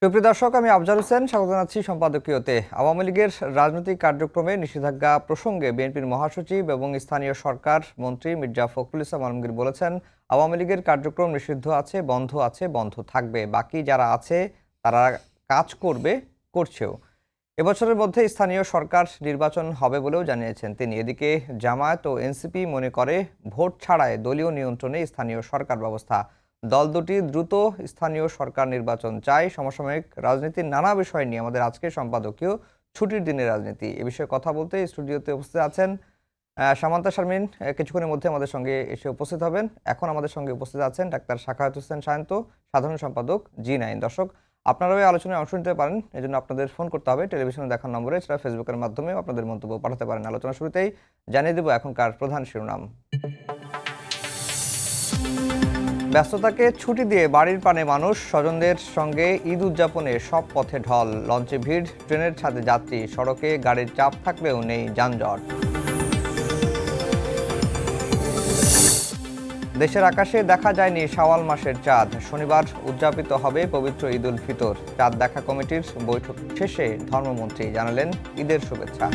সুপ্রিয় দর্শক, আমি আফজাল হোসেন স্বাগত জানাচ্ছি সম্পাদকীয়তে। আওয়ামী লীগের রাজনৈতিক কার্যক্রমে নিষেধাজ্ঞা প্রসঙ্গে বিএনপির মহাসচিব এবং স্থানীয় সরকার মন্ত্রী মির্জা ফখরুল ইসলাম আলমগীর বলেছেন, আওয়ামী লীগের কার্যক্রম নিষিদ্ধ আছে, বন্ধ থাকবে। বাকি যারা আছে তারা কাজ করবে, করছেও। এবছরের মধ্যে স্থানীয় সরকার নির্বাচন হবে বলেও জানিয়েছেন তিনি। এদিকে জামায়াত ও এনসিপি মনে করে ভোট ছাড়াই দলীয় নিয়ন্ত্রণে স্থানীয় সরকার ব্যবস্থা। দল দুটি দ্রুত স্থানীয় সরকার নির্বাচন চায়। সমসাময়িক রাজনীতির নানা বিষয় নিয়ে আমাদের আজকের সম্পাদকীয় ছুটির দিনের রাজনীতি, এ বিষয়ে কথা বলতে স্টুডিওতে উপস্থিত আছেন সামান্তা শারমিন। কিছুক্ষণের মধ্যে আমাদের সঙ্গে এসে উপস্থিত হবেন। এখন আমাদের সঙ্গে উপস্থিত আছেন ডাক্তার সাখাওয়াত হোসেন সায়ন্ত, সাধারণ সম্পাদক জি9। দর্শক, আপনারাও এই আলোচনায় অংশ নিতে পারেন। এজন্য আপনাদের ফোন করতে হবে টেলিভিশনে দেখার নম্বরে, এছাড়া ফেসবুকের মাধ্যমেও আপনাদের মন্তব্য পাঠাতে পারেন। আলোচনা শুরুতেই জানিয়ে দেব এখনকার প্রধান শিরোনাম। ব্যস্ততাকে ছুটি দিয়ে বাড়ির পানে মানুষ, স্বজনদের সঙ্গে ঈদ উদযাপনে সব পথে ঢল। লঞ্চে ভিড়, ট্রেনের ছাদে যাত্রী, সড়কে গাড়ির চাপ থাকলেও নেই যানজট। দেশের আকাশে দেখা যায়নি শাওয়াল মাসের চাঁদ। শনিবার উদযাপিত হবে পবিত্র ঈদ উল ফিতর। চাঁদ দেখা কমিটির বৈঠক শেষে ধর্মমন্ত্রী জানালেন ঈদের শুভেচ্ছা।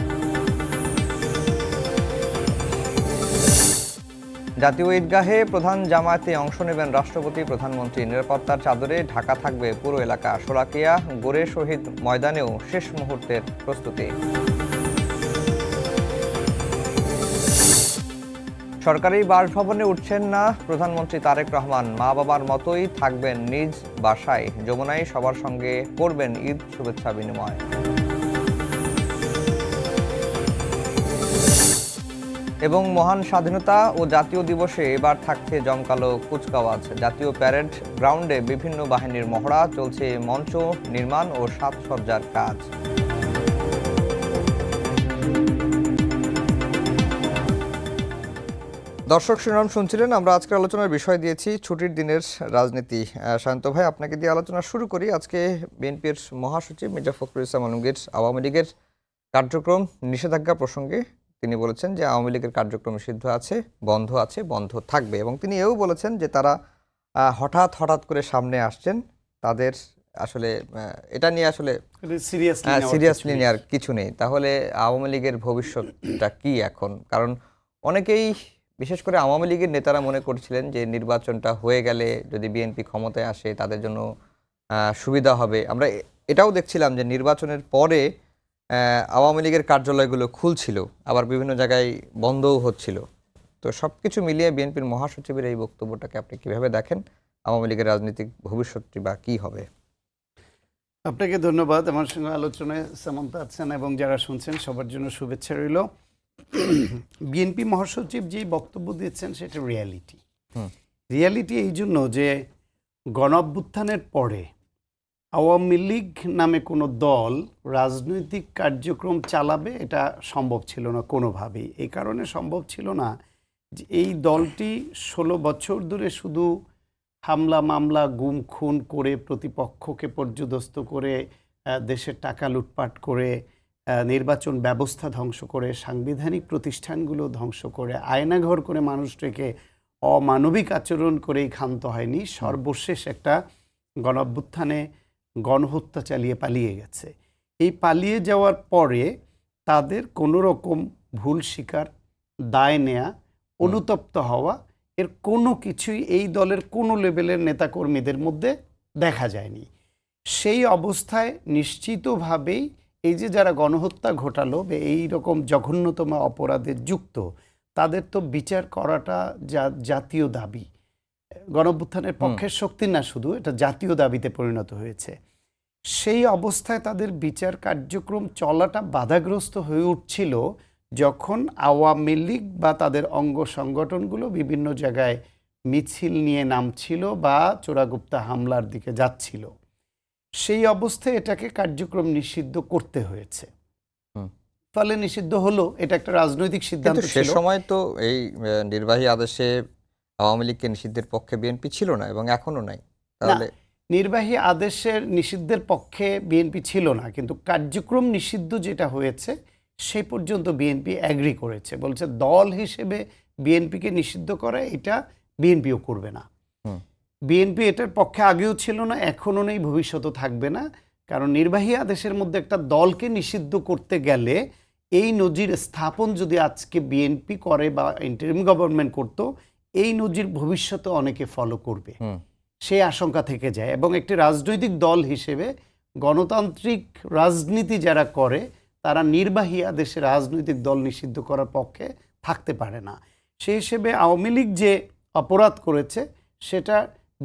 জাতীয় ঈদগাহে প্রধান জামায়াতে অংশ নেবেন রাষ্ট্রপতি, প্রধানমন্ত্রী। নিরাপত্তার চাদরে ঢাকা থাকবে পুরো এলাকা। শোলাকিয়া, গোরে শহীদ ময়দানেও শেষ মুহূর্তের প্রস্তুতি। সরকারি বাসভবনে উঠছেন না প্রধানমন্ত্রী তারেক রহমান। মা বাবার মতোই থাকবেন নিজ বাসায়। যমুনায় সবার সঙ্গে করবেন ঈদ শুভেচ্ছা বিনিময়। এবং মহান স্বাধীনতা ও জাতীয় দিবসে এবার থাকছে জমকালো কুচকাওয়াজ। জাতীয় প্যারেড গ্রাউন্ডে বিভিন্ন বাহিনীর মহড়া, চলছে মঞ্চ নির্মাণ ও সাজসজ্জার কাজ। দর্শক, শিরোনাম শুনছিলেন। আমরা আজকের আলোচনার বিষয় দিয়েছি ছুটির দিনের রাজনীতি। শান্ত ভাই, আপনাকে দিয়ে আলোচনা শুরু করি। আজকে বিএনপির মহাসচিব মির্জা ফখরুল ইসলাম আলমগীর আওয়ামী লীগের কার্যক্রম নিষেধাজ্ঞা প্রসঙ্গে তিনি বলেছেন যে আওয়ামী লীগের কার্যক্রম নিষিদ্ধ আছে, বন্ধ থাকবে। এবং তিনি এও বলেছেন যে তারা হঠাৎ করে সামনে আসছেন, তাদের আসলে এটা নিয়ে আসলে সিরিয়াসলি নেওয়ার কিছু নেই। তাহলে আওয়ামী লীগের ভবিষ্যৎটা কি এখন? কারণ অনেকেই, বিশেষ করে আওয়ামী লীগের নেতারা মনে করছিলেন যে নির্বাচনটা হয়ে গেলে যদি বিএনপি ক্ষমতায় আসে তাদের জন্য সুবিধা হবে। আমরা এটাও দেখছিলাম যে নির্বাচনের পরে আওয়ামী লীগের কার্যালয়গুলো খুলছিল, আবার বিভিন্ন জায়গায় বন্ধও হচ্ছিল। তো সবকিছু মিলিয়ে বিএনপির মহাসচিবের এই বক্তব্যটাকে আপনি কিভাবে দেখেন? আওয়ামী লীগের রাজনৈতিক ভবিষ্যৎটি বা কি হবে? আপনাকে ধন্যবাদ। আমার সঙ্গে আলোচনায় সামান্তা আছেন এবং যারা শুনছেন সবার জন্য শুভেচ্ছা রইল। বিএনপি মহাসচিব যে বক্তব্য দিচ্ছেন সেটা রিয়ালিটি এই জন্য যে গণঅভ্যুত্থানের পরে আওয়ামী লীগ নামে কোনো দল রাজনৈতিক কার্যক্রম চালাবে এটা সম্ভব ছিল না কোনোভাবেই। এই কারণে সম্ভব ছিল না যে এই দলটি 16 বছর ধরে শুধু হামলা মামলা গুম খুন করে, প্রতিপক্ষকে পর্যদস্ত করে, দেশের টাকা লুটপাট করে, নির্বাচন ব্যবস্থা ধ্বংস করে, সাংবিধানিক প্রতিষ্ঠানগুলো ধ্বংস করে, আয়নাঘর করে মানুষটাকে অমানবিক আচরণ করেই ক্ষান্ত হয়নি। সর্বশেষ একটা গণঅভ্যুত্থানে গণহত্যা চালিয়ে পালিয়ে গেছে। এই পালিয়ে যাওয়ার পরে তাদের কোনো রকম ভুল স্বীকার, দায় নেয়া, অনুতপ্ত হওয়া, এর কোনো কিছুই এই দলের কোনো লেভেলের নেতাকর্মীদের মধ্যে দেখা যায়নি। সেই অবস্থায় নিশ্চিতভাবেই এই যে যারা গণহত্যা ঘটালো বা এই রকম জঘন্যতম অপরাধে যুক্ত, তাদের তো বিচার করাটা জাতীয় দাবি। গণঅভ্যুত্থানের পক্ষের শক্তি না, শুধু এটা জাতীয় দাবিতে পরিণত হয়েছে। সেই অবস্থায় তাদের বিচার কার্যক্রম চলাটা বাধাগ্রস্ত হয়ে উঠছিল যখন আওয়ামী লীগ বা তাদের অঙ্গ সংগঠনগুলো বিভিন্ন জায়গায় মিছিল নিয়ে নামছিল বা চোরাগুপ্তা হামলার দিকে যাচ্ছিল। সেই অবস্থায় এটাকে কার্যক্রম নিষিদ্ধ করতে হয়েছে। ফলে নিষিদ্ধ হলো, এটা একটা রাজনৈতিক সিদ্ধান্ত ছিল। সে সময় তো এই নির্বাহী আদেশে আওয়ামী লীগকে নিষিদ্ধের পক্ষে বিএনপি ছিল না এবং এখনো নাই। তাহলে নির্বাহী আদেশের নিষিদ্ধের পক্ষে বিএনপি ছিল না, কিন্তু কার্যক্রম নিষিদ্ধ যেটা হয়েছে সেই পর্যন্ত বিএনপি অ্যাগ্রি করেছে। বলছে দল হিসেবে বিএনপিকে নিষিদ্ধ করা এটা বিএনপিও করবে না। বিএনপি এটার পক্ষে আগেও ছিল না, এখনও নেই, ভবিষ্যতেও থাকবে না। কারণ নির্বাহী আদেশের মধ্যে একটা দলকে নিষিদ্ধ করতে গেলে এই নজির স্থাপন যদি আজকে বিএনপি করে বা ইন্টারিম গভর্নমেন্ট করতো, এই নজির ভবিষ্যতে অনেকে ফলো করবে, সেই আশঙ্কা থেকে যায়। এবং একটি রাজনৈতিক দল হিসেবে গণতান্ত্রিক রাজনীতি যারা করে তারা নির্বাহী আদেশে রাজনৈতিক দল নিষিদ্ধ করার পক্ষে থাকতে পারে না। সেই হিসেবে আওয়ামী লীগ যে অপরাধ করেছে সেটা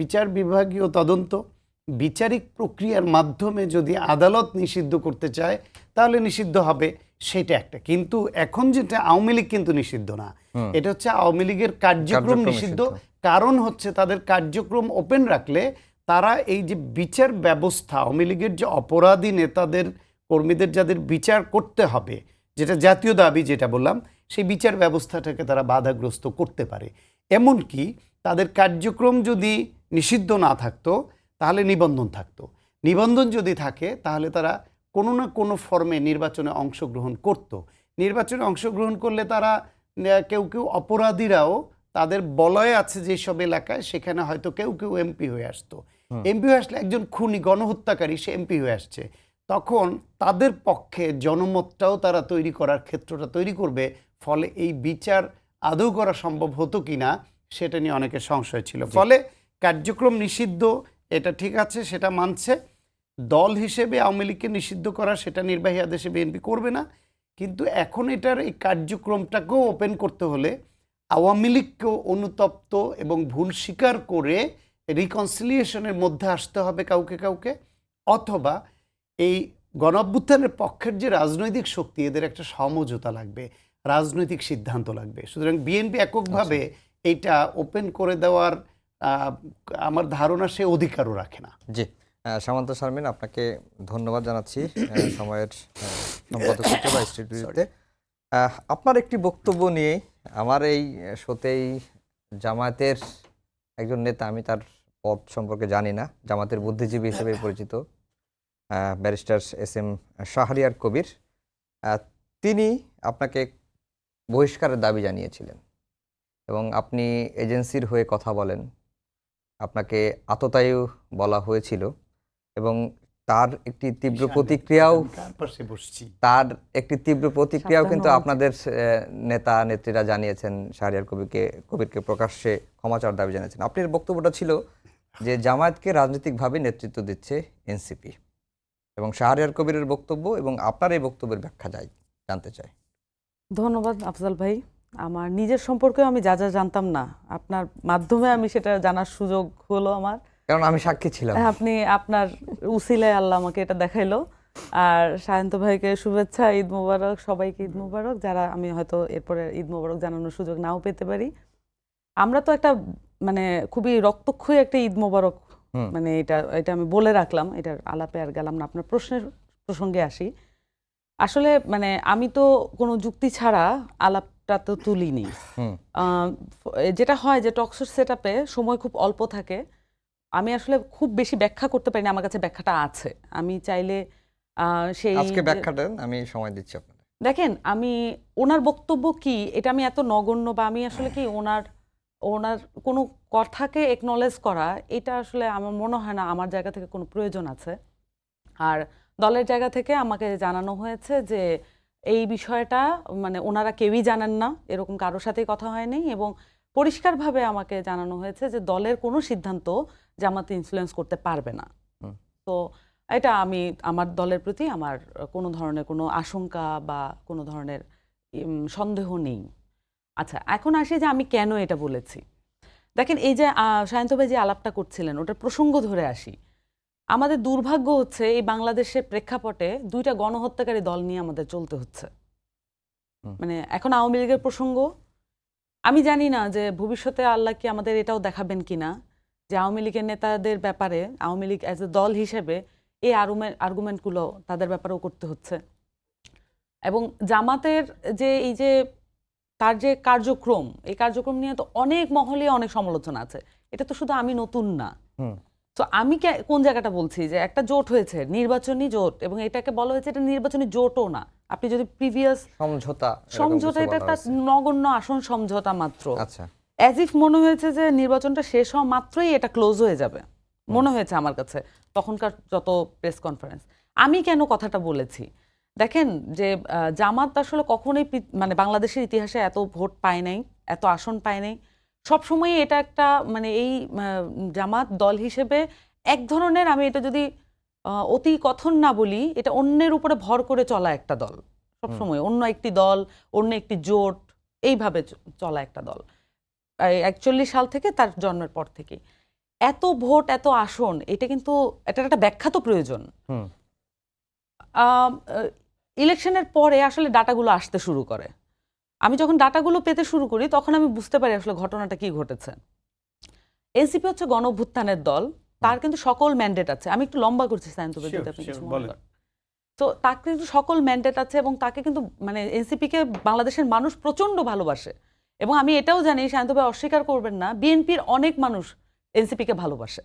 বিচার বিভাগীয় তদন্ত, বিচারিক প্রক্রিয়ার মাধ্যমে যদি আদালত নিষিদ্ধ করতে চায় তাহলে নিষিদ্ধ হবে, সেটা একটা। কিন্তু এখন যেটা আওয়ামী লীগ কিন্তু নিষিদ্ধ না, এটা হচ্ছে আওয়ামী লীগের কার্যক্রম নিষিদ্ধ। কারণ হচ্ছে তাদের কার্যক্রম ওপেন রাখলে তারা এই যে বিচার ব্যবস্থা, আওয়ামী লীগের যে অপরাধী নেতাদের কর্মীদের যাদের বিচার করতে হবে, যেটা জাতীয় দাবি যেটা বললাম, সেই বিচার ব্যবস্থাটাকে তারা বাধাগ্রস্ত করতে পারে। এমনকি তাদের কার্যক্রম যদি নিষিদ্ধ না থাকতো তাহলে নিবন্ধন থাকতো, নিবন্ধন যদি থাকে তাহলে তারা কোনো না কোনো ফর্মে নির্বাচনে অংশগ্রহণ করত। নির্বাচনে অংশগ্রহণ করলে তারা কেউ কেউ অপরাধীরাও তাদের বলয় আছে যেসব এলাকায়, সেখানে হয়তো কেউ কেউ এমপি হয়ে আসতো। এমপি হয়ে আসলে একজন খুনি গণহত্যাকারী সে এমপি হয়ে আসছে, তখন তাদের পক্ষে জনমতটাও তারা তৈরি করার ক্ষেত্রটা তৈরি করবে। ফলে এই বিচার আদৌ করা সম্ভব হতো কিনা সেটা নিয়ে অনেকের সংশয় ছিল। ফলে কার্যক্রম নিষিদ্ধ, এটা ঠিক আছে, সেটা মানছে। দল হিসেবে আওয়ামী লীগকে নিষিদ্ধ করা সেটা নির্বাহী আদেশে বিএনপি করবে না। কিন্তু এখন এটার এই কার্যক্রমটাকেও ওপেন করতে হলে আওয়ামী লীগকেও অনুতপ্ত এবং ভুল স্বীকার করে রিকনসিলিয়েশনের মধ্যে আসতে হবে কাউকে কাউকে, অথবা এই গণঅভ্যুত্থানের পক্ষের যে রাজনৈতিক শক্তি এদের একটা সমঝোতা লাগবে, রাজনৈতিক সিদ্ধান্ত লাগবে। সুতরাং বিএনপি এককভাবে এইটা ওপেন করে দেওয়ার আমার ধারণা সে অধিকারও রাখে না। জি, সামান্ত শারমিন, আপনাকে ধন্যবাদ জানাচ্ছি সময়ের সম্পাদকত্বে বা স্টুডিওতে। আপনার একটি বক্তব্য নিয়ে আমার এই শোতেই জামায়াতের একজন নেতা, আমি তার পদ সম্পর্কে জানি না, জামাতের বুদ্ধিজীবী হিসেবে পরিচিত ব্যারিস্টার এস.এম. শাহরিয়ার কবির, তিনি আপনাকে বহিষ্কারের দাবি জানিয়েছিলেন এবং আপনি এজেন্সির হয়ে কথা বলেন, আপনাকে আততায়ী বলা হয়েছিল এবং তার একটি তীব্র প্রতিক্রিয়াও কিন্তু আপনাদের নেতা নেত্রীরা জানিয়েছেন, শাহরিয়ার কবিরকে প্রকাশ্যে ক্ষমা চাওয়ার দাবি জানিয়েছেন। আপনার বক্তব্যটা ছিল যে জামায়াতকে রাজনৈতিকভাবে নেতৃত্ব দিচ্ছে এনসিপি, এবং শাহরিয়ার কবিরের বক্তব্য এবং আপনার এই বক্তব্যের ব্যাখ্যা জানতে চাই। ধন্যবাদ আফজাল ভাই। আমার নিজের সম্পর্কেও আমি যা যা জানতাম না, আপনার মাধ্যমে আমি সেটা জানার সুযোগ হলো আমার, কারণ আমি সাক্ষী ছিলাম। আপনি আপনার উসিলায় আল্লাহ আমাকে এটা দেখাইলো। আর সায়ন্ত ভাইকে শুভেচ্ছা, ঈদ মোবারক, সবাইকে ঈদ মোবারক, যারা আমি হয়তো এরপরে ঈদ মোবারক জানানোর সুযোগ নাও পেতে পারি। আমরা তো একটা মানে খুবই রক্তক্ষয়ী একটা ঈদ মোবারক, মানে এটা আমি বলে রাখলাম, এটার আলাপে আর গেলাম না। আপনার প্রশ্নের প্রসঙ্গে আসি। আসলে মানে আমি তো কোনো যুক্তি ছাড়া আলাপটা তো তুলিনি। যেটা হয় যে টকশোর সেটআপে সময় খুব অল্প থাকে, আমি আসলে খুব বেশি ব্যাখ্যা করতে পারি না। আমার কাছে ব্যাখ্যাটা আছে, আমি চাইলে সেই আজকে ব্যাখ্যা দেন, আমি সময় দিচ্ছি আপনাকে। দেখেন, আমি ওনার বক্তব্য কি এটা আমি এত নগণ্য, বা আমি আসলে কি ওনার কোনো কথাকে একনলেজ করা, এটা আসলে আমার মনে হয় না আমার জায়গা থেকে কোনো প্রয়োজন আছে। আর দলের জায়গা থেকে আমাকে জানানো হয়েছে যে এই বিষয়টা মানে ওনারা কেউই জানেন না, এরকম কারোর সাথেই কথা হয়নি, এবং পরিষ্কারভাবে আমাকে জানানো হয়েছে যে দলের কোনো সিদ্ধান্ত জামাতে ইনফ্লুয়েন্স করতে পারবে না। তো এটা আমি আমার দলের প্রতি আমার কোনো ধরনের কোনো আশঙ্কা বা কোনো ধরনের সন্দেহ নেই। আচ্ছা, এখন আসি যে আমি কেন এটা বলেছি। দেখেন, এই যে সায়ন্ত ভাই যে আলাপটা করছিলেন ওটার প্রসঙ্গ ধরে আসি। আমাদের দুর্ভাগ্য হচ্ছে এই বাংলাদেশের প্রেক্ষাপটে দুইটা গণহত্যাকারী দল নিয়ে আমাদের চলতে হচ্ছে। মানে এখন আওয়ামী লীগের প্রসঙ্গ, আমি জানি না যে ভবিষ্যতে আল্লাহ কি আমাদের এটাও দেখাবেন কিনা যে আওয়ামী লীগের নেতাদের ব্যাপারে আওয়ামী লীগ অ্যাজ এ দল হিসেবে এই আর্গুমেন্টগুলো তাদের ব্যাপারেও করতে হচ্ছে। এবং জামাতের যে এই যে তার যে কার্যক্রম, এই কার্যক্রম নিয়ে তো অনেক মহলে অনেক সমালোচনা আছে। এটা তো শুধু আমি নতুন না। তো আমি কোন জায়গাটা বলছি যে একটা জোট হয়েছে, নির্বাচনী জোট, এবং এটাকে বলা হয়েছে এটা নির্বাচনী জোটও না। আপনি যদি প্রিভিয়াস সমঝোতা, এটা একটা নগণ্য আসন সমঝোতা মাত্র। আচ্ছা, অ্যাজ ইফ মনে হয়েছে যে নির্বাচনটা শেষ হওয়া মাত্রই এটা ক্লোজ হয়ে যাবে, মনে হয়েছে আমার কাছে তখনকার যত প্রেস কনফারেন্স। আমি কেন কথাটা বলেছি, দেখেন যে জামাত আসলে কখনোই মানে বাংলাদেশের ইতিহাসে এত ভোট পায় নাই, এত আসন পায় নাই। সবসময় এটা একটা মানে এই জামাত দল হিসেবে এক ধরনের, আমি এটা যদি অতি কথন না বলি, এটা অন্যের উপরে ভর করে চলা একটা দল। সবসময় অন্য একটি দল, অন্য একটি জোট, এইভাবে চলা একটা দল 41 সাল থেকে, তার জন্মের পর থেকে। এত ভোট, এত আসন, এটা কিন্তু এটার একটা ব্যাখ্যা তো প্রয়োজন। ইলেকশনের পরে আসলে ডাটাগুলো আসতে শুরু করে। আমি যখন ডাটাগুলো পেতে শুরু করি তখন আমি বুঝতে পারি আসলে ঘটনাটা কি ঘটেছে। এনসিপি হচ্ছে গণ অভ্যুত্থানের দল, তার কিন্তু সকল ম্যান্ডেট আছে। আমি একটু লম্বা করছি সায়েন্তুবে, যদি আপনি কিছু মনে করেন। তো তার কিন্তু সকল ম্যান্ডেট আছে এবং তাকে কিন্তু মানে এনসিপিকে বাংলাদেশের মানুষ প্রচন্ড ভালোবাসে। এবং আমি এটাও জানি, সায়েন্তুবে অস্বীকার করবেন না, বিএনপির অনেক মানুষ এনসিপিকে ভালোবাসে।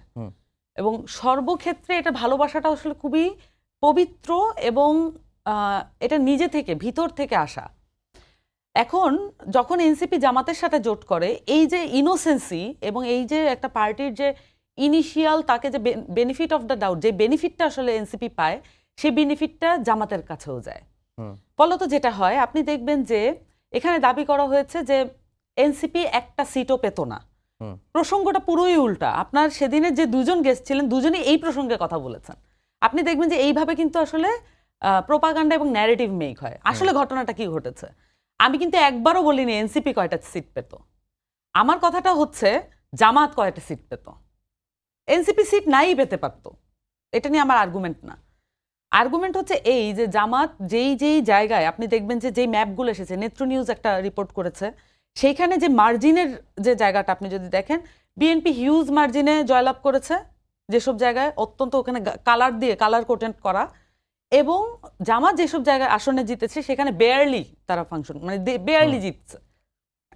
এবং সর্বক্ষেত্রে এটা ভালোবাসাটা আসলে খুবই পবিত্র এবং এটা নিজে থেকে, ভিতর থেকে আসা। এখন যখন এনসিপি জামাতের সাথে জোট করে, এই যে ইনোসেন্সি এবং এই যে একটা পার্টির যে ইনিশিয়াল, তাকে যে বেনিফিট অফ দ্য ডাউট, যে বেনিফিটটা আসলে এনসিপি পায়, সেই বেনিফিটটা জামাতের কাছেও যায়। ফলত যেটা হয়, আপনি দেখবেন যে এখানে দাবি করা হয়েছে যে এনসিপি একটা সিটও পেত না। প্রসঙ্গটা পুরোই উল্টা। আপনার সেদিনের যে দুজন গেস্ট ছিলেন, দুজনেই এই প্রসঙ্গে কথা বলেছেন। আপনি দেখবেন যে এইভাবে কিন্তু আসলে প্রোপাগান্ডা এবং ন্যারেটিভ মেক হয়। আসলে ঘটনাটা কি ঘটেছে, আমি কিন্তু একবারও বলিনি এনসিপি কয়টা সিট পেত। আমার কথাটা হচ্ছে জামাত কয়টা সিট পেত। এনসিপি সিট নাই পেতে পারত, এটা নিয়ে আমার আর্গুমেন্ট না। আর্গুমেন্ট হচ্ছে এই যে জামাত যেই জায়গায়, আপনি দেখবেন যে যেই ম্যাপগুলো এসেছে, নেত্র নিউজ একটা রিপোর্ট করেছে, সেইখানে যে মার্জিনের যে জায়গাটা আপনি যদি দেখেন, বিএনপি হিউজ মার্জিনে জয়লাভ করেছে যেসব জায়গায়, অত্যন্ত ওখানে কালার দিয়ে, কালার কোটেন্ট করা। এবং জামাত যেসব জায়গায় আসনে জিতেছে সেখানে বেয়ারলি তারা ফাংশন, মানে বেয়ারলি জিতছে।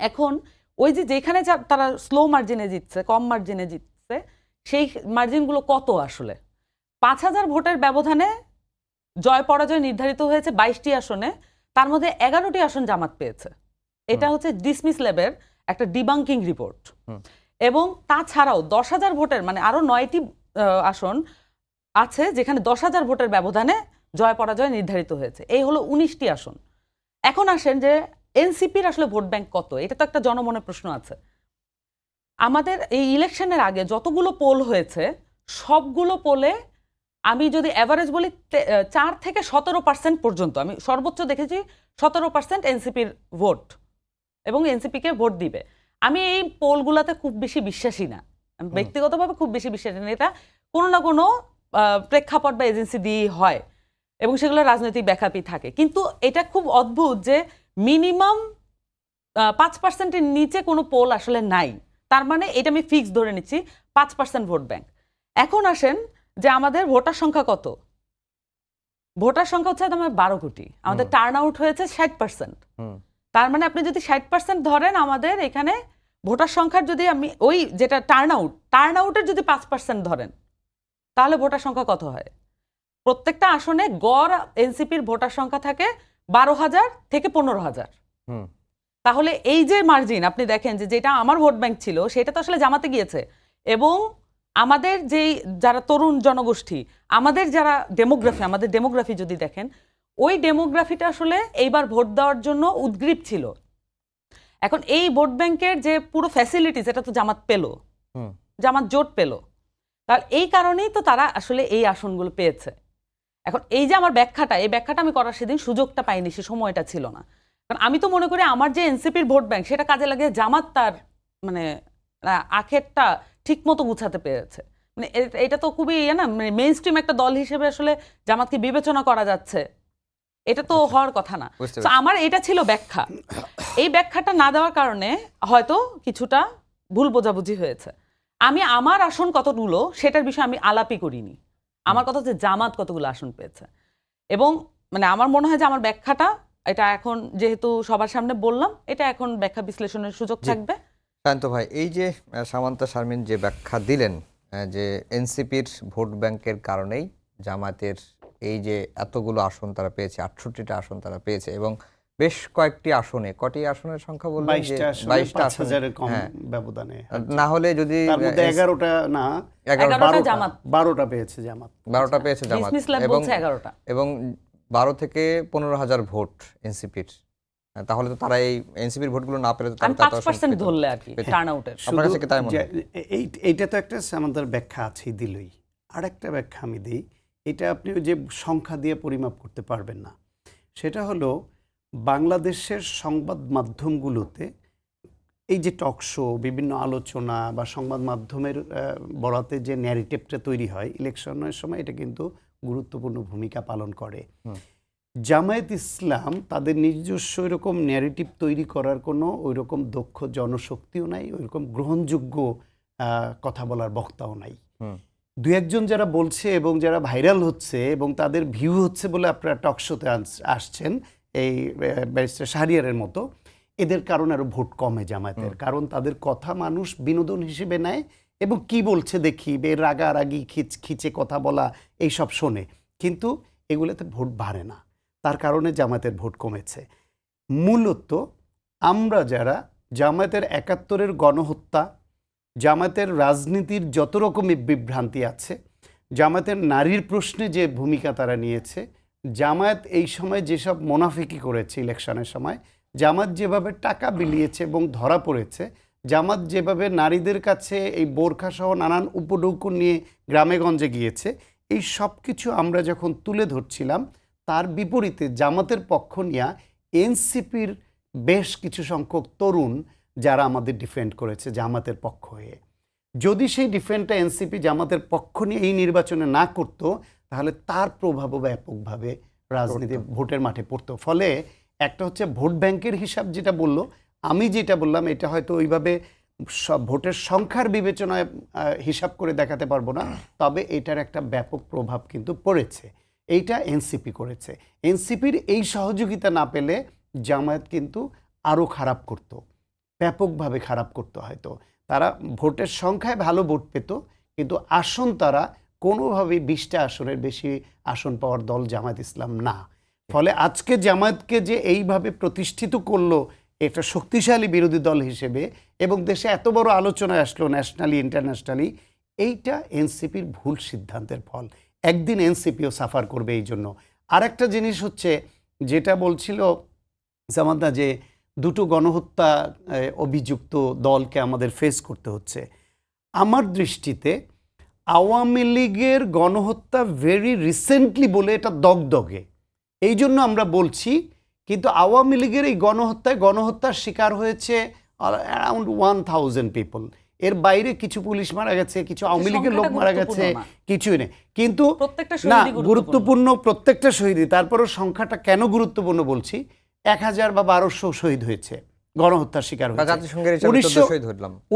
এখন ওই যে যেখানে তারা স্লো মার্জিনে জিতছে, কম মার্জিনে জিতছে, সেই মার্জিনগুলো কত আসলে? 5000 ভোটের ব্যবধানে জয় পরাজয় নির্ধারিত হয়েছে 22টি আসনে, তার মধ্যে 11টি আসন জামাত পেয়েছে। এটা হচ্ছে ডিসমিস ল্যাবের একটা ডিবাঙ্কিং রিপোর্ট। এবং তাছাড়াও 10,000 ভোটের, মানে আরো 9টি আসন আছে যেখানে 10,000 ভোটের ব্যবধানে জয় পরাজয় নির্ধারিত হয়েছে। এই হলো 19টি আসন। এখন আসেন যে এনসিপির আসলে ভোট ব্যাংক কত, এটা তো একটা জনমনে প্রশ্ন আছে। আমাদের এই ইলেকশনের আগে যতগুলো পোল হয়েছে, সবগুলো পোলে আমি যদি অ্যাভারেজ বলি 4 থেকে 17% পর্যন্ত, আমি সর্বোচ্চ দেখেছি 17% এনসিপির ভোট এবং এনসিপিকে ভোট দিবে। আমি এই পোলগুলোতে খুব বেশি বিশ্বাসী না, আমি ব্যক্তিগতভাবে খুব বেশি বিশ্বাসী না। এটা কোনো না কোনো প্রেক্ষাপট বা এজেন্সি দিয়ে হয় এবং সেগুলো রাজনৈতিক ব্যাখ্যাপি থাকে। কিন্তু এটা খুব অদ্ভুত যে মিনিমাম 5%-এর নিচে কোনো পোল আসলে নাই। তার মানে এটা আমি ফিক্স ধরে নিচ্ছি 5% ভোট ব্যাংক। এখন আসেন যে আমাদের ভোটার সংখ্যা কত? ভোটার সংখ্যা হচ্ছে আমাদের 12 কোটি, আমাদের টার্ন আউট হয়েছে 60%। তার মানে আপনি যদি 60% ধরেন, আমাদের এখানে ভোটার সংখ্যার যদি আমি ওই যেটা টার্ন আউটের যদি 5% ধরেন, তাহলে ভোটার সংখ্যা কত হয়? প্রত্যেকটা আসনে গড় এনসিপির ভোটার সংখ্যা থাকে 12,000 থেকে 15,000। তাহলে এই যে মার্জিন আপনি দেখেন যে যেটা আমার ভোট ব্যাংক ছিল, সেটা তো আসলে জামাতে গিয়েছে। এবং আমাদের যেই যারা তরুণ জনগোষ্ঠী, আমাদের যারা ডেমোগ্রাফি যদি দেখেন, ওই ডেমোগ্রাফিটা আসলে এইবার ভোট দেওয়ার জন্য উদ্গ্রীব ছিল। এখন এই ভোট ব্যাংকের যে পুরো ফ্যাসিলিটিস, এটা তো জামাত পেল, জামাত জোট পেল। তাহলে এই কারণেই তো তারা আসলে এই আসনগুলো পেয়েছে। এখন এই যে আমার ব্যাখ্যাটা, এই ব্যাখ্যাটা আমি করার সেদিন সুযোগটা পাইনি, সে সময়টা ছিল না। কারণ আমি তো মনে করি আমার যে এনসিপির ভোট ব্যাংক, সেটা কাজে লাগিয়ে জামাত তার মানে আখেরটা ঠিক মতো গুছাতে পেরেছে। মানে এটা তো খুবই না, মানে মেইন স্ট্রিম একটা দল হিসেবে আসলে জামাতকে বিবেচনা করা যাচ্ছে, এটা তো হওয়ার কথা না। তো আমার এটা ছিল ব্যাখ্যা। এই ব্যাখ্যাটা না দেওয়ার কারণে হয়তো কিছুটা ভুল বোঝাবুঝি হয়েছে। আমি আমার আসন কতগুলো সেটার বিষয়ে আমি আলাপই করিনি। আমার কথা হচ্ছে জামাত কতগুলো আসন পেয়েছে। এবং মানে আমার মনে হয় যে আমার ব্যাখ্যাটা, এটা এখন যেহেতু সবার সামনে বললাম, এটা এখন ব্যাখ্যা বিশ্লেষণের সুযোগ থাকবে। শান্ত ভাই, এই যে সামান্তা শারমিন যে ব্যাখ্যা দিলেন যে এনসিপির ভোট ব্যাংকের কারণেই জামাতের এই যে এতগুলো আসন তারা পেয়েছে, 68টা আসন তারা পেয়েছে, এবং বেশ কয়েকটি আসনে, কটি আসনের সংখ্যা বললেন? 22টা আসনে 22টা 5,000-এর কম হ্যাঁ। ব্যবধানে। না হলে যদি তার মধ্যে 11টা না 11টা জামাত। 12টা পেয়েছে জামাত। 12টা পেয়েছে জামাত বিজনেস ল্যাব এবং বলছে 11টা। এবং 12 থেকে 15,000 ভোট এনসিপির। তাহলে তো তারা এই এনসিপির ভোটগুলো না পেলে তো আমি তারা 5% ধরলে আর কি টার্ন আউটের। আপনার কাছে কি তাই মনে হয়? এইটা তো একটা আমাদের ব্যাখ্যা আছেই দিলই। আরেকটা ব্যাখ্যা আমি দিই, এটা আপনি ওই যে সংখ্যা দিয়ে পরিমাপ করতে পারবেন না। সেটা হলো বাংলাদেশের সংবাদ মাধ্যমগুলোতে এই যে টক শো, বিভিন্ন আলোচনা বা সংবাদ মাধ্যমের বরাতে যে ন্যারেটিভটা তৈরি হয় ইলেকশনের সময়, এটা কিন্তু গুরুত্বপূর্ণ ভূমিকা পালন করে। জামায়াত ইসলাম তাদের নিজস্ব এরকম ন্যারেটিভ তৈরি করার কোনো ওইরকম দক্ষ জনশক্তিও নাই, ওইরকম গ্রহণযোগ্য কথা বলার বক্তাও নাই। দু একজন যারা বলছে এবং যারা ভাইরাল হচ্ছে এবং তাদের ভিউ হচ্ছে বলে আপনারা টক শোতে আসছেন, এই ব্যারিস্টার শাহরিয়ারের মতো, এদের কারণে আরও ভোট কমে জামায়াতের। কারণ তাদের কথা মানুষ বিনোদন হিসেবে নেয় এবং কি বলছে দেখি, রাগারাগি খিচে কথা বলা এইসব শোনে, কিন্তু এগুলোতে ভোট বাড়ে না। তার কারণে জামায়াতের ভোট কমেছে। মূলত আমরা যারা জামায়াতের 71-এর গণহত্যা, জামায়াতের রাজনীতির যত রকমের বিভ্রান্তি আছে, জামায়াতের নারীর প্রশ্নে যে ভূমিকা তারা নিয়েছে, জামায়াত এই সময় যেসব মোনাফিকি করেছে ইলেকশনের সময়, জামাত যেভাবে টাকা বিলিয়েছে এবং ধরা পড়েছে, জামাত যেভাবে নারীদের কাছে এই বোরখা সহ নানান উপঢৌকন নিয়ে গ্রামেগঞ্জে গিয়েছে, এই সব কিছু আমরা যখন তুলে ধরছিলাম, তার বিপরীতে জামাতের পক্ষ নিয়ে এনসিপির বেশ কিছু সংখ্যক তরুণ যারা আমাদের ডিফেন্ড করেছে জামাতের পক্ষ হয়ে। যদি সেই ডিফেন্ডটা এনসিপি জামাতের পক্ষ নিয়ে এই নির্বাচনে না করতো, তাহলে তার প্রভাবও ব্যাপকভাবে রাজনীতি ভোটের মাঠে পড়তো। ফলে একটা হচ্ছে ভোট ব্যাংকের হিসাব যেটা বললো, আমি যেটা বললাম এটা হয়তো ওইভাবে সব ভোটের সংখ্যার বিবেচনায় হিসাব করে দেখাতে পারবো না, তবে এটার একটা ব্যাপক প্রভাব কিন্তু পড়েছে। এইটা এনসিপি করেছে। এনসিপির এই সহযোগিতা না পেলে জামায়াত কিন্তু আরও খারাপ করতো, ব্যাপকভাবে খারাপ করতো। হয়তো তারা ভোটের সংখ্যায় ভালো ভোট পেত, কিন্তু আসন তারা কোনোভাবেই 20টা আসনের বেশি আসন পাওয়ার দল জামায়াত ইসলাম না। ফলে আজকে জামায়াতকে যে এইভাবে প্রতিষ্ঠিত করলো একটা শক্তিশালী বিরোধী দল হিসেবে, এবং দেশে এত বড় আলোচনায় আসলো ন্যাশনালি ইন্টারন্যাশনালি, এইটা এনসিপির ভুল সিদ্ধান্তের ফল। একদিন এনসিপিও সাফার করবে এই জন্য। আরেকটা জিনিস হচ্ছে যেটা বলছিল জামাতা, যে দুটো গণহত্যা অভিযুক্ত দলকে আমাদের ফেস করতে হচ্ছে। আমার দৃষ্টিতে আওয়ামী লীগের গণহত্যা ভেরি রিসেন্টলি বলে এটা দগদগে, এই জন্য আমরা বলছি। কিন্তু আওয়ামী লীগের এই গণহত্যার শিকার হয়েছে অ্যারাউন্ড 1000 পিপল। এর বাইরে কিছু পুলিশ মারা গেছে, কিছু আওয়ামী লীগের লোক মারা গেছে, কিছুই নেই। কিন্তু না, গুরুত্বপূর্ণ প্রত্যেকটা শহীদই। তারপরও সংখ্যাটা কেন গুরুত্বপূর্ণ বলছি, 1000 বা 1200 শহীদ হয়েছে, গণহত্যার শিকার হয়েছে।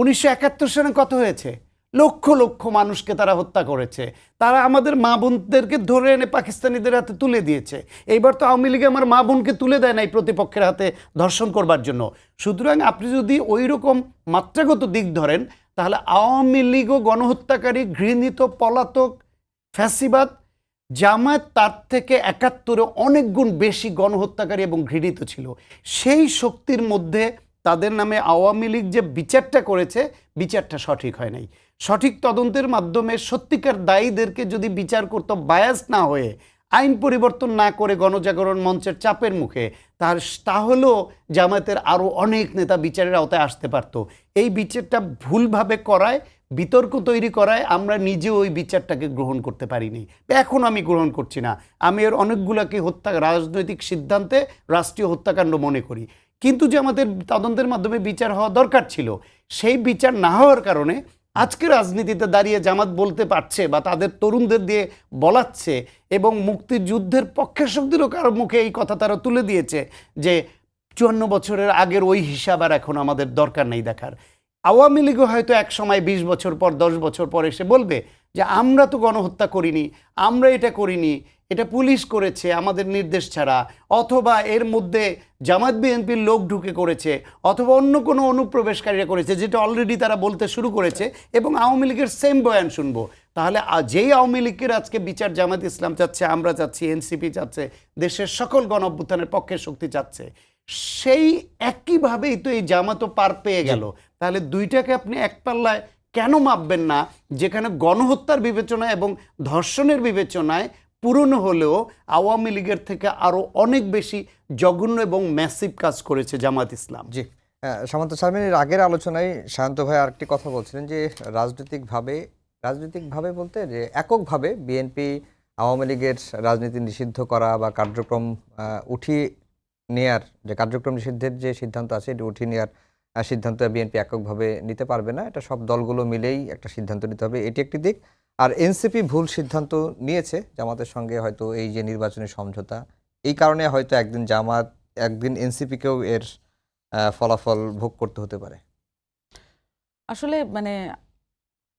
1971 সালে কত হয়েছে? লক্ষ লক্ষ মানুষকে তারা হত্যা করেছে। তারা আমাদের মা বোনদেরকে ধরে এনে পাকিস্তানিদের হাতে তুলে দিয়েছে। এইবার তো আওয়ামী লীগ আমার মা বোনকে তুলে দেয় নাই প্রতিপক্ষের হাতে ধর্ষণ করবার জন্য। সুতরাং আপনি যদি ওই রকম মাত্রাগত দিক ধরেন, তাহলে আওয়ামী লীগও গণহত্যাকারী, ঘৃণিত, পলাতক, ফ্যাসিবাদ। জামায়াত তার থেকে 71-এ অনেক গুণ বেশি গণহত্যাকারী এবং ঘৃণিত ছিল। সেই শক্তির মধ্যে তাদের নামে আওয়ামী লীগ যে বিচারটা করেছে, বিচারটা সঠিক হয় নাই। সঠিক তদন্তের মাধ্যমে সত্যিকার দায়ীদেরকে যদি বিচার করতো, বায়াস না হয়ে, আইন পরিবর্তন না করে গণজাগরণ মঞ্চের চাপের মুখে, তাহলেও জামায়াতের আরও অনেক নেতা বিচারের আওতায় আসতে পারতো। এই বিচারটা ভুলভাবে করায়, বিতর্ক তৈরি করায় আমরা নিজেও ওই বিচারটাকে গ্রহণ করতে পারিনি। এখন আমি গ্রহণ করছি না। আমি এর অনেকগুলোকে রাজনৈতিক সিদ্ধান্তে রাষ্ট্রীয় হত্যাকাণ্ড মনে করি। কিন্তু যে আমাদের তদন্তের মাধ্যমে বিচার হওয়া দরকার ছিল, সেই বিচার না হওয়ার কারণে আজকে রাজনীতিতে দাঁড়িয়ে জামাত বলতে পারছে বা তাদের তরুণদের দিয়ে বলাচ্ছে, এবং মুক্তিযুদ্ধের পক্ষের শক্তিরও কারো মুখে এই কথা তারা তুলে দিয়েছে যে 54 বছরের আগের ওই হিসাব আর এখন আমাদের দরকার নেই দেখার। আওয়ামী লীগও হয়তো এক সময় 20 বছর পর, 10 বছর পর এসে বলবে যে আমরা তো গণহত্যা করিনি, আমরা এটা করিনি, এটা পুলিশ করেছে আমাদের নির্দেশ ছাড়া, অথবা এর মধ্যে জামাত বিএনপির লোক ঢুকে করেছে, অথবা অন্য কোনো অনুপ্রবেশকারীরা করেছে, যেটা অলরেডি তারা বলতে শুরু করেছে, এবং আওয়ামী লীগের সেম বয়ান শুনবো। তাহলে যেই আওয়ামী লীগের আজকে বিচার জামাত ইসলাম চাচ্ছে, আমরা চাচ্ছি, এনসিপি চাচ্ছে, দেশের সকল গণ অভ্যুত্থানের পক্ষের শক্তি চাচ্ছে, সেই একইভাবেই তো এই জামাতও পার পেয়ে গেল। তাহলে দুইটাকে আপনি এক পাল্লায় কেন মাপবেন না, যেখানে গণহত্যার বিবেচনায় এবং ধর্ষণের বিবেচনায় পুরনো হলেও আওয়ামী লীগের থেকে আরো অনেক বেশি জঘন্য এবং ম্যাসিভ কাজ করেছে জামাত ইসলাম। জি, সামন্ত শারমিনের আগের আলোচনায় শান্ত ভাই আরেকটি কথা বলছিলেন যে রাজনৈতিকভাবে বলতে যে এককভাবে বিএনপি আওয়ামী লীগের রাজনীতি নিষিদ্ধ করা বা কার্যক্রম উঠিয়ে নেয়ার, যে কার্যক্রম নিষিদ্ধের যে সিদ্ধান্ত আছে এটি উঠিয়ে নেওয়ার সিদ্ধান্ত বিএনপি এককভাবে নিতে পারবে না, এটা সব দলগুলো মিলেই একটা সিদ্ধান্ত নিতে হবে, এটি একটি দিক। আর এনসিপি ভুল সিদ্ধান্ত নিয়েছে জামাতের সঙ্গে, হয়তো এই যে নির্বাচনী সমঝোতা, এই কারণে হয়তো একদিন জামাত একদিন এনসিপিকেও এর ফলাফল ভোগ করতে হতে পারে। আসলে মানে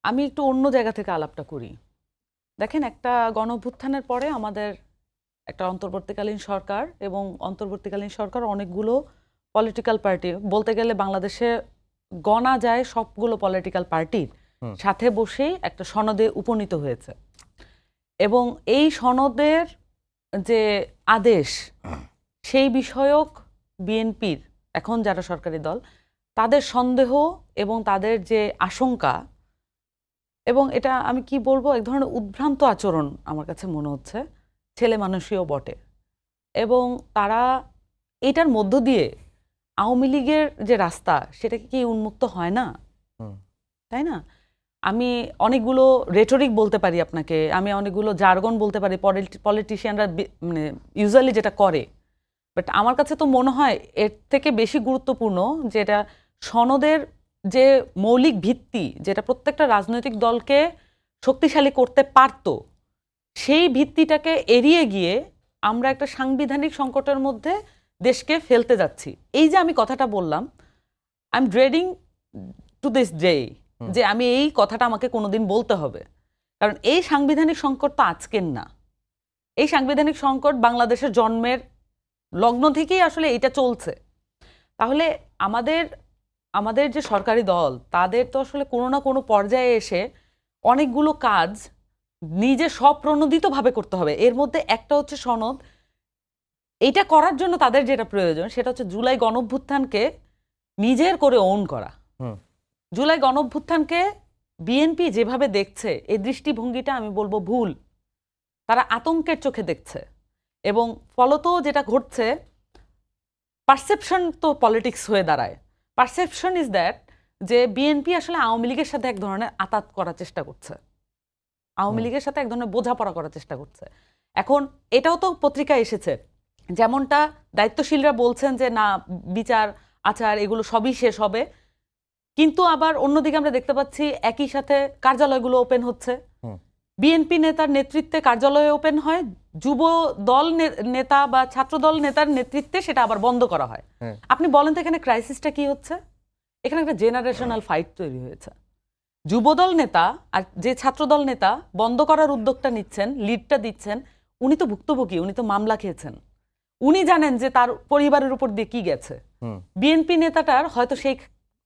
আমি একটু অন্য জায়গা থেকে আলাপটা করি। দেখেন, একটা গণঅভ্যুত্থানের পরে আমাদের একটা অন্তর্বর্তীকালীন সরকার, এবং অন্তর্বর্তীকালীন সরকার অনেকগুলো পলিটিক্যাল পার্টি, বলতে গেলে বাংলাদেশে গণা যায় সবগুলো পলিটিক্যাল পার্টির সাথে বসেই একটা সনদে উপনীত হয়েছে। এবং এই সনদের যে আদেশ, সেই বিষয়ক বিএনপির এখন যারা সরকারি দল, তাদের সন্দেহ এবং তাদের যে আশঙ্কা, এবং এটা আমি কি বলবো, এক ধরনের উদ্ভ্রান্ত আচরণ আমার কাছে মনে হচ্ছে, ছেলে মানুষীয় বটে। এবং তারা এটার মধ্য দিয়ে আওয়ামী লীগের যে রাস্তা, সেটা কি উন্মুক্ত হয় না? তাই না? আমি অনেকগুলো রেটরিক বলতে পারি আপনাকে, আমি অনেকগুলো জার্গন বলতে পারি, পলিটিশিয়ানরা মানে ইউজুয়ালি যেটা করে, বাট আমার কাছে তো মনে হয় এর থেকে বেশি গুরুত্বপূর্ণ যেটা সনদের যে মৌলিক ভিত্তি, যেটা প্রত্যেকটা রাজনৈতিক দলকে শক্তিশালী করতে পারত, সেই ভিত্তিটাকে এড়িয়ে গিয়ে আমরা একটা সাংবিধানিক সংকটের মধ্যে দেশকে ফেলতে যাচ্ছি। এই যে আমি কথাটা বললাম, I am dreading to this day, যে আমি এই কথাটা আমাকে কোনোদিন বলতে হবে, কারণ এই সাংবিধানিক সংকট তো আজকের না। এই সাংবিধানিক সংকট বাংলাদেশের জন্মের লগ্ন থেকেই আসলে এটা চলছে। তাহলে আমাদের যে সরকারি দল, তাদের তো আসলে কোনো না কোনো পর্যায়ে এসে অনেকগুলো কাজ নিজে স্বপ্রণোদিতভাবে করতে হবে। এর মধ্যে একটা হচ্ছে সনদ। এটা করার জন্য তাদের যেটা প্রয়োজন, সেটা হচ্ছে জুলাই গণঅভ্যুত্থানকে নিজের করে ওন করা। জুলাই গণঅভ্যুত্থানকে বিএনপি যেভাবে দেখছে, এই দৃষ্টিভঙ্গিটা আমি বলবো ভুল। তারা আতঙ্কের চোখে দেখছে, এবং ফলত যেটা ঘটছে, পারসেপশন তো পলিটিক্স হয়ে দাঁড়ায়। পারসেপশন ইজ দ্যাট যে বিএনপি আসলে আওয়ামী লীগের সাথে এক ধরনের আতাত করার চেষ্টা করছে, আওয়ামী লীগের সাথে এক ধরনের বোঝাপড়া করার চেষ্টা করছে। এখন এটাও তো পত্রিকায় এসেছে, যেমনটা দায়িত্বশীলরা বলছেন যে না, বিচার আচার এগুলো সবই শেষ হবে, কিন্তু আবার অন্যদিকে আমরা দেখতে পাচ্ছি একই সাথে কার্যালয়গুলো ওপেন হচ্ছে। বিএনপি নেতার নেতৃত্বে কার্যালয় ওপেন হয়, যুব দল নেতা বা ছাত্র দল নেতার নেতৃত্বে সেটা আবার বন্ধ করা হয়। আপনি বলেন তো এখানে ক্রাইসিসটা কি হচ্ছে? এখানে একটা জেনারেশনাল ফাইট তৈরি হয়েছে। যুবদল নেতা আর যে ছাত্রদল নেতা বন্ধ করার উদ্যোগটা নিচ্ছেন, লিডটা দিচ্ছেন, উনি তো ভুক্তভোগী, উনি তো মামলা খেয়েছেন, উনি জানেন যে তার পরিবারের উপর দিয়ে কি গেছে। বিএনপি নেতাটার হয়তো সেই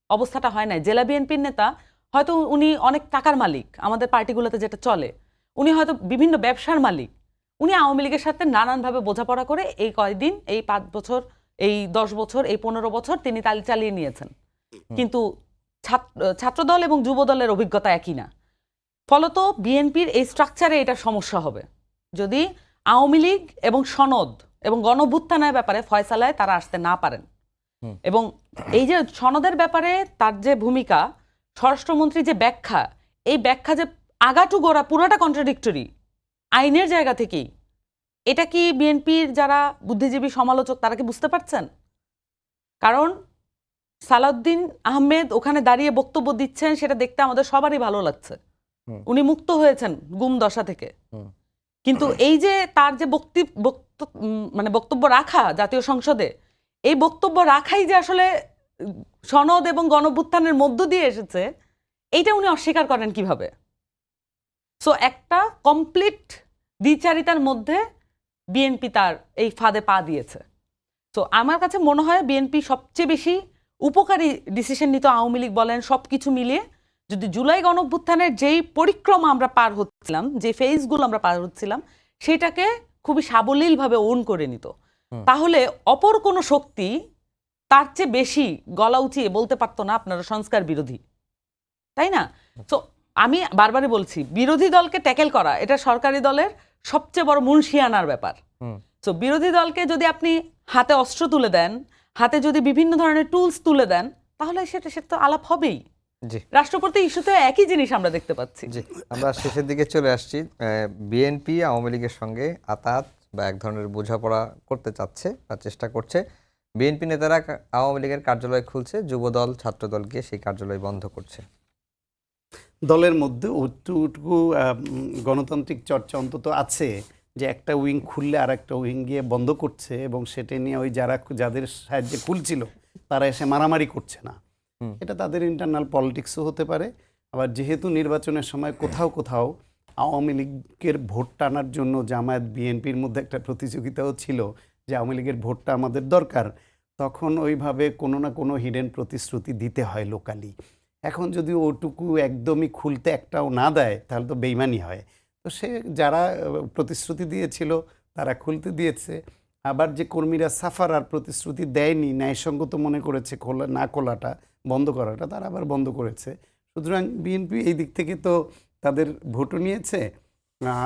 অবস্থাটা হয় নাই। জেলা বিএনপির নেতা হয়তো উনি অনেক টাকার মালিক, আমাদের পার্টিগুলোতে যেটা চলে, উনি হয়তো বিভিন্ন ব্যবসার মালিক, উনি আওয়ামী লীগের সাথে নানানভাবে বোঝাপড়া করে এই কয়দিন, এই 5 বছর, এই 10 বছর, এই 15 বছর তিনি চালিয়ে নিয়েছেন। কিন্তু ছাত্রদল এবং যুবদলের অভিজ্ঞতা একই না। ফলত বিএনপির এই স্ট্রাকচারে এটা সমস্যা হবে যদি আওয়ামী লীগ এবং সনদ এবং গণঅভ্যুত্থানের ব্যাপারে ফয়সালায় তারা আসতে না পারেন। এবং এই যে সনদের ব্যাপারে তার যে ভূমিকা, স্বরাষ্ট্রমন্ত্রী যে ব্যাখ্যা, এই ব্যাখ্যা যে আগাটু গোড়া পুরোটা কন্ট্রাডিক্টরি আইনের জায়গা থেকেই, এটা কি বিএনপির যারা বুদ্ধিজীবী সমালোচক তারা কি বুঝতে পারছেন? কারণ সালাউদ্দিন আহমেদ ওখানে দাঁড়িয়ে বক্তব্য দিচ্ছেন, সেটা দেখতে আমাদের সবারই ভালো লাগছে, উনি মুক্ত হয়েছেন গুম দশা থেকে। কিন্তু এই যে তার যে বক্তব্য রাখা জাতীয় সংসদে, এই বক্তব্য রাখাই যে আসলে সনদ এবং গণঅভ্যুত্থানের মধ্য দিয়ে এসেছে, এইটা উনি অস্বীকার করেন কিভাবে? সো একটা কমপ্লিট দ্বিচারিতার মধ্যে বিএনপি তার এই ফাঁদে পা দিয়েছে। তো আমার কাছে মনে হয় বিএনপি সবচেয়ে বেশি উপকারী ডিসিশন নিত আওয়ামী লীগ বলেন, সব কিছু মিলিয়ে যদি জুলাই গণঅভ্যুত্থানের যেই পরিক্রমা আমরা পার হচ্ছিলাম, যে ফেজগুলো আমরা পার হচ্ছিলাম, সেটাকে খুবই সাবলীলভাবে ওন করে নিত। তাহলে অপর কোনো শক্তি তার চেয়ে বেশি গলা উঁচিয়ে বলতে পারতো না আপনারা সংস্কার বিরোধী, তাই না? তো আমি বারবারই বলছি, বিরোধী দলকে ট্যাকেল করা এটা সরকারি দলের সবচেয়ে বড় মুনশিয়ানার ব্যাপার। তো বিরোধী দলকে যদি আপনি হাতে অস্ত্র তুলে দেন, হাতে যদি বিভিন্ন ধরনের টুলস তুলে দেন, তাহলে সেটা তো আলাপ হবেই। জি রাষ্ট্রপতি ইস্যুতে একই জিনিস আমরা দেখতে পাচ্ছি। জি, আমরা শেষের দিকে চলে আসছি। বিএনপি আওয়ামী লীগের সঙ্গে আতাত বা এক ধরনের বোঝাপড়া করতে চাচ্ছে বা চেষ্টা করছে। বিএনপি নেতারা আওয়ামী লীগের কার্যালয় খুলছে, যুবদল ছাত্রদল গিয়ে সেই কার্যালয় বন্ধ করছে। দলের মধ্যে ওটুকু গণতান্ত্রিক চর্চা অন্তত আছে যে একটা উইং খুললে আর একটা উইং গিয়ে বন্ধ করছে, এবং সেটা নিয়ে ওই যাদের সাহায্যে খুলছিল তারা এসে মারামারি করছে না। এটা তাদের ইন্টারনাল পলিটিক্সও হতে পারে। আবার যেহেতু নির্বাচনের সময় কোথাও কোথাও আওয়ামী লীগের ভোট টানার জন্য জামায়াত বিএনপির মধ্যে একটা প্রতিযোগিতাও ছিল যে আওয়ামী লীগের ভোটটা আমাদের দরকার, তখন ওইভাবে কোনো না কোনো হিডেন প্রতিশ্রুতি দিতে হয় লোকালি। এখন যদি ওটুকু একদমই খুলতে একটাও না দেয় তাহলে তো বেইমানি হয়। তো সে যারা প্রতিশ্রুতি দিয়েছিল তারা খুলতে দিয়েছে, আবার যে কর্মীরা সাফার আর প্রতিশ্রুতি দেয়নি, ন্যায়সঙ্গত মনে করেছে খোলাটা বন্ধ করাটা, তারা আবার বন্ধ করেছে। সুতরাং বিএনপি এই দিক থেকে তো তাদের ভোটও নিয়েছে,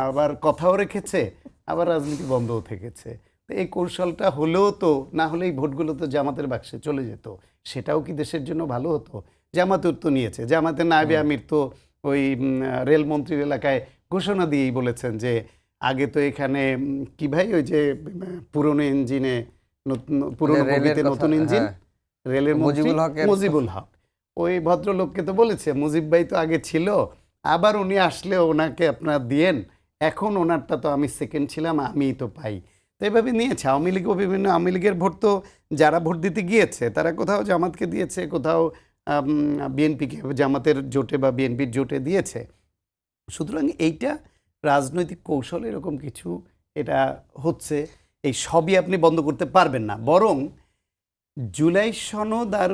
আবার কথাও রেখেছে, আবার রাজনীতি বন্ধও থেকেছে। তো এই কৌশলটা হলেও তো, না হলে এই ভোটগুলো তো জামাতের বাক্সে চলে যেত, সেটাও কি দেশের জন্য ভালো হতো? জামাতের তো নিয়েছে, জামাতের নায়েবে আমির তো ওই রেলমন্ত্রীর এলাকায় ঘোষণা দিয়েই বলেছেন যে আগে তো এখানে কি ভাই ওই যে পুরনো ইঞ্জিনে পুরনো বগিতে নতুন ইঞ্জিন, রেলের মন্ত্রী মুজিবুল হক, ওই ভদ্রলোককে তো বলেছে মুজিব ভাই তো আগে ছিল, আবার উনি আসলে ওনাকে আপনারা দিয়েন, এখন ওনারটা তো আমি সেকেন্ড ছিলাম, আমিই তো পাই। তো এইভাবে নিয়েছে আওয়ামী লীগও বিভিন্ন, আওয়ামী লীগের ভোট তো যারা ভোট দিতে গিয়েছে তারা কোথাও জামাতকে দিয়েছে, কোথাও বিএনপিকে, জামাতের জোটে বা বিএনপির জোটে দিয়েছে। সুতরাং এইটা রাজনৈতিক কৌশল, এরকম কিছু এটা হচ্ছে। এই সবই আপনি বন্ধ করতে পারবেন না, বরং জুলাই সনদ আর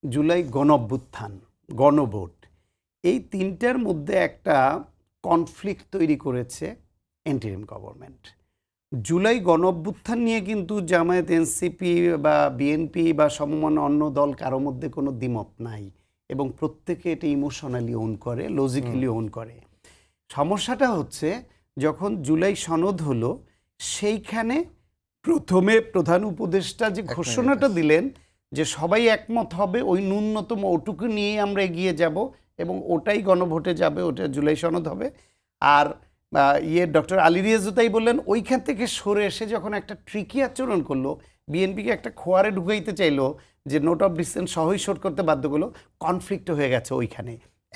জুলাই গণঅভ্যুত্থান, গণভোট, এই তিনটার মধ্যে একটা কনফ্লিক্ট তৈরি করেছে ইন্টারিম গভর্নমেন্ট। জুলাই গণঅভ্যুত্থান নিয়ে কিন্তু জামায়াত, এনসিপি বা বিএনপি বা সমমন অন্য দল কারো মধ্যে কোনো দ্বিমত নাই, এবং প্রত্যেকে এটা ইমোশনালি ওন করে, লজিক্যালি ওন করে। সমস্যাটা হচ্ছে যখন জুলাই সনদ হলো, সেইখানে প্রথমে প্রধান উপদেষ্টা যে ঘোষণাটা দিলেন যে সবাই একমত হবে, ওই ন্যূনতম ওটুকু নিয়ে আমরা এগিয়ে যাব এবং ওটাই গণভোটে যাবে, ওটা জুলাই সনদ হবে। আর ডক্টর আলী রিয়াজও তাই বললেন। ওইখান থেকে সরে এসে যখন একটা ট্রিকি আচরণ করলো, বিএনপিকে একটা খোয়ারে ঢুকাইতে চাইলো, যে নোট অফ ডিসেন্ট সহই শোট করতে বাধ্য করলো, কনফ্লিক্ট হয়ে গেছে ওইখানে।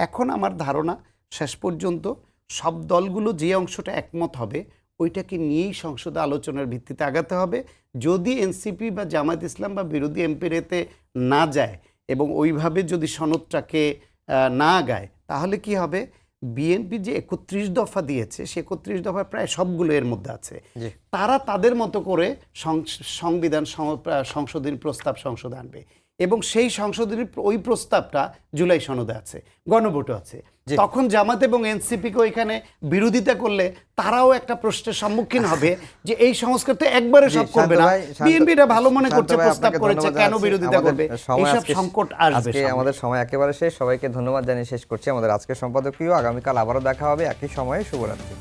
এখন আমার ধারণা শেষ পর্যন্ত সব দলগুলো যে অংশটা একমত হবে ওইটাকে নিয়েই সংসদে আলোচনার ভিত্তিতে আগাতে হবে। যদি এনসিপি বা জামায়াত ইসলাম বা বিরোধী এমপির এতে না যায় এবং ওইভাবে যদি সনদটাকে না আগায়, তাহলে কি হবে, বিএনপি যে 31 দফা দিয়েছে সে 31 দফা প্রায় সবগুলো এর মধ্যে আছে, তারা তাদের মতো করে সংবিধান সংশোধনী প্রস্তাব সংসদে আনবে, এবং সেই সংশোধনী ওই প্রস্তাবটা জুলাই সনদে আছে, গণভোটও আছে। তখন জামাত এবং এনসিপিকে ওইখানে বিরোধিতা করলে তারাও একটা প্রশ্নের সম্মুখীন হবে যে এই সংস্কার তো একবারে সব করবে না, বিএনপিটা ভালো মনে করছে, প্রস্তাব করেছে, কেন বিরোধিতা করবে, এইসব সংকট আসবে। আমাদের সময় একেবারে শেষ, সবাইকে ধন্যবাদ জানিয়ে শেষ করছি আমাদের আজকের সম্পাদকীয়। আগামীকাল আবারও দেখা হবে একই সময়ে। শুভরাত্রি।